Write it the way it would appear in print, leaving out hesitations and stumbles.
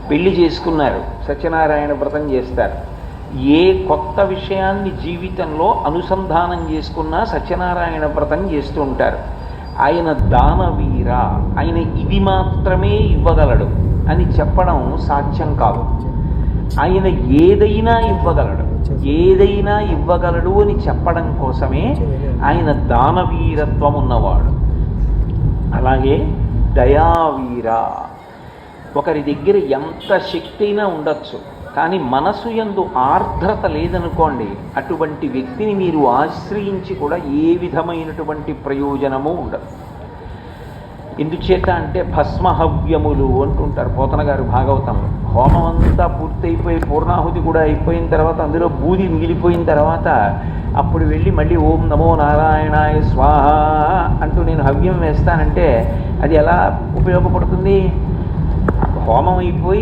పెళ్లి చేసుకున్నారు, సత్యనారాయణ వ్రతం చేస్తారు. ఏ కొత్త విషయాన్ని జీవితంలో అనుసంధానం చేసుకున్నా సత్యనారాయణ వ్రతం చేస్తూ ఉంటారు. ఆయన దానవీర, ఆయన ఇది మాత్రమే ఇవ్వగలడు అని చెప్పడం సాధ్యం కాదు. ఆయన ఏదైనా ఇవ్వగలడు, ఏదైనా ఇవ్వగలడు అని చెప్పడం కోసమే ఆయన దానవీరత్వం ఉన్నవాడు. అలాగే దయావీర, ఒకరి దగ్గర ఎంత శక్తి అయినా ఉండొచ్చు, కానీ మనసు యందు ఆర్ద్రత లేదనుకోండి, అటువంటి వ్యక్తిని మీరు ఆశ్రయించి కూడా ఏ విధమైనటువంటి ప్రయోజనము ఉండదు. ఎందుచేత అంటే భస్మహవ్యములు అంటుంటారు పోతన గారు భాగవతంలో. హోమం అంతా పూర్తయిపోయి పూర్ణాహుతి కూడా అయిపోయిన తర్వాత అందులో బూది మిగిలిపోయిన తర్వాత అప్పుడు వెళ్ళి మళ్ళీ ఓం నమో నారాయణాయ స్వాహ అంటూ నేను హవ్యం వేస్తానంటే అది ఎలా ఉపయోగపడుతుంది? హోమం అయిపోయి